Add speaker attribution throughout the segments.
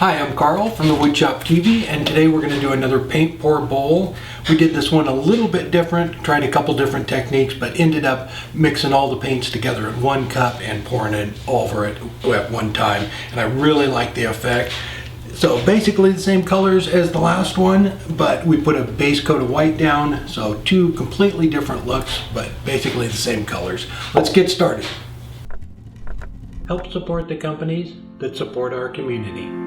Speaker 1: Hi, I'm Carl from the Woodshop TV, and today we're going to do another paint pour bowl. We did this one a little bit different, tried a couple different techniques, but ended up mixing all the paints together in one cup and pouring it over it at one time, and I really like the effect. So basically the same colors as the last one, but we put a base coat of white down, so two completely different looks, but basically the same colors. Let's get started. Help support the companies that support our community.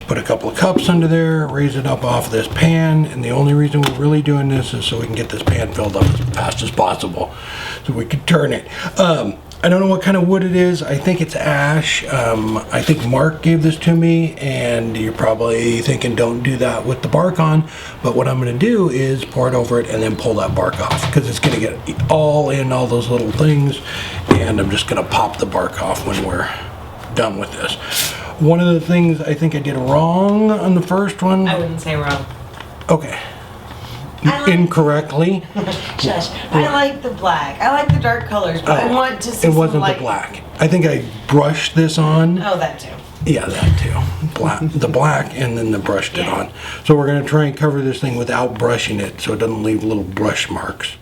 Speaker 1: Put a couple of cups under there, raise it up off this pan, and the only reason we're really doing this is so we can get this pan filled up as fast as possible so we can turn it. I don't know what kind of wood it is. I think it's ash. I think Mark gave this to me, and you're probably thinking don't do that with the bark on, but what I'm going to do is pour it over it and then pull that bark off, because it's going to get all in all those little things, and I'm just going to pop the bark off when we're done with this. One of the things I think I did wrong on the first one.
Speaker 2: I wouldn't say wrong.
Speaker 1: Okay. Incorrectly.
Speaker 2: Shush. I like the black. I like the dark colors, but I want to see
Speaker 1: it wasn't
Speaker 2: some light.
Speaker 1: the black. I think I brushed this on.
Speaker 2: Oh, that too.
Speaker 1: Yeah, that too. The black, and then the brushed it on. So we're going to try and cover this thing without brushing it so it doesn't leave little brush marks.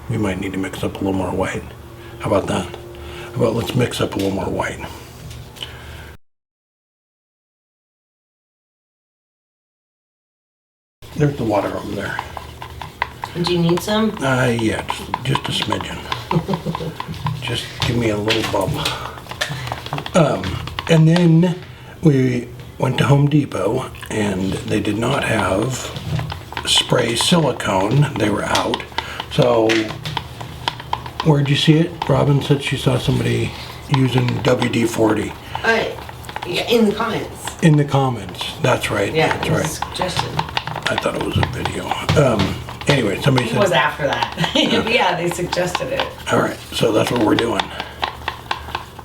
Speaker 1: We might need to mix up a little more white. How about that? How about let's mix up a little more white. There's the water over there.
Speaker 2: Do you need some?
Speaker 1: Yeah, just a smidgen. Just give me a little bump. And then we went to Home Depot, and they did not have spray silicone. They were out. So, where'd you see it? Robin said she saw somebody using WD-40.
Speaker 2: Yeah, in the comments.
Speaker 1: In the comments, that's right.
Speaker 2: Yeah,
Speaker 1: that's
Speaker 2: it was
Speaker 1: right.
Speaker 2: a suggestion.
Speaker 1: I thought it was a video. Anyway, somebody
Speaker 2: It
Speaker 1: said.
Speaker 2: was after that. Yeah, they suggested it.
Speaker 1: All right, so that's what we're doing.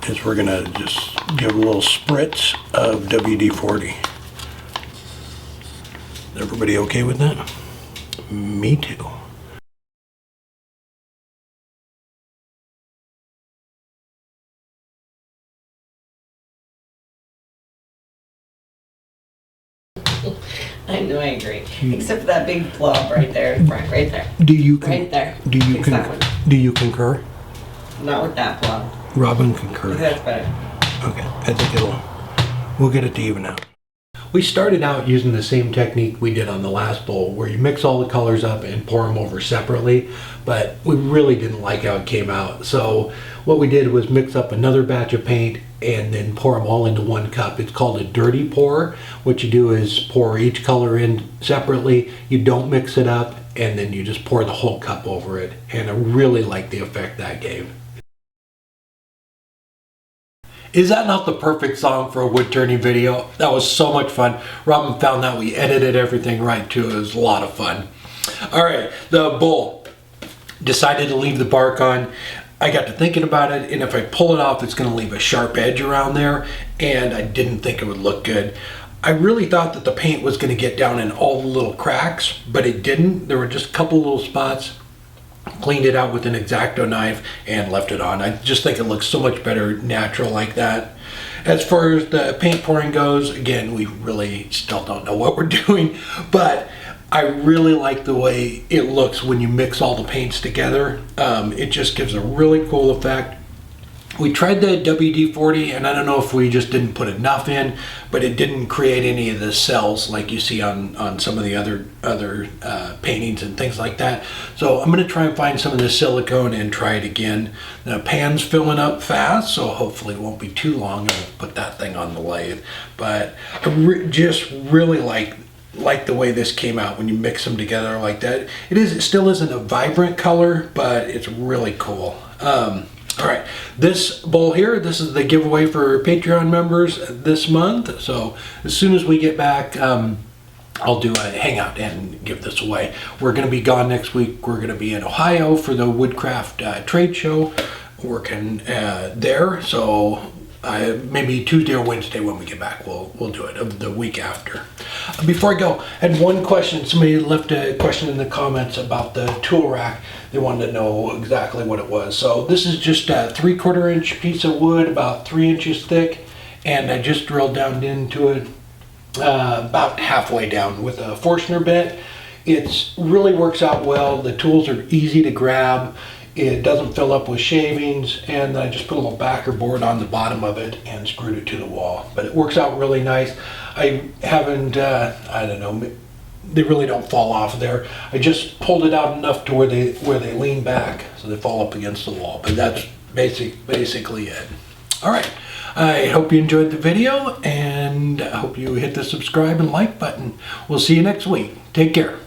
Speaker 1: Is we're gonna just give a little spritz of WD-40. Is everybody okay with that? Me too.
Speaker 2: I know, I agree. Except for that big blob right there in front, right there.
Speaker 1: Do you
Speaker 2: Right there.
Speaker 1: Do you
Speaker 2: Fix that one.
Speaker 1: Do you concur?
Speaker 2: Not with that blob.
Speaker 1: Robin concurs.
Speaker 2: That's better.
Speaker 1: Okay, I think we'll get it to even out. We started out using the same technique we did on the last bowl, where you mix all the colors up and pour them over separately, but we really didn't like how it came out. So what we did was mix up another batch of paint and then pour them all into one cup. It's called a dirty pour. What you do is pour each color in separately, you don't mix it up, and then you just pour the whole cup over it. And I really like the effect that gave. Is that not the perfect song for a wood turning video? That was so much fun. Robin found that we edited everything right too. It was a lot of fun. All right, the bowl. Decided to leave the bark on. I got to thinking about it, and if I pull it off, it's going to leave a sharp edge around there, and I didn't think it would look good. I really thought that the paint was going to get down in all the little cracks, but it didn't. There were just a couple little spots. Cleaned it out with an X-Acto knife and left it on. I just think it looks so much better natural like that. As far as the paint pouring goes, again, we really still don't know what we're doing, but I really like the way it looks when you mix all the paints together. It just gives a really cool effect. We tried the WD-40, and I don't know if we just didn't put enough in, but it didn't create any of the cells like you see on some of the other paintings and things like that. So I'm going to try and find some of the silicone and try it again. The pan's filling up fast, so hopefully it won't be too long. I'll put that thing on the lathe. But I just really like the way this came out when you mix them together like that. It still isn't a vibrant color, but it's really cool. All right, this bowl here, this is the giveaway for Patreon members this month. So as soon as we get back, I'll do a hangout and give this away. We're going to be gone next week. We're going to be in Ohio for the Woodcraft trade show, working there. So maybe Tuesday or Wednesday when we get back, we'll do it the week after. Before I go, I had one question. Somebody left a question in the comments about the tool rack. They wanted to know exactly what it was. So this is just a 3/4 inch piece of wood, about 3 inches thick, and I just drilled down into it about halfway down with a Forstner bit. It really works out well. The tools are easy to grab. It doesn't fill up with shavings, and I just put a little backer board on the bottom of it and screwed it to the wall. But it works out really nice. I haven't, I don't know, they really don't fall off there. I just pulled it out enough to where they lean back so they fall up against the wall. But that's basically it. All right. I hope you enjoyed the video, and I hope you hit the subscribe and like button. We'll see you next week. Take care.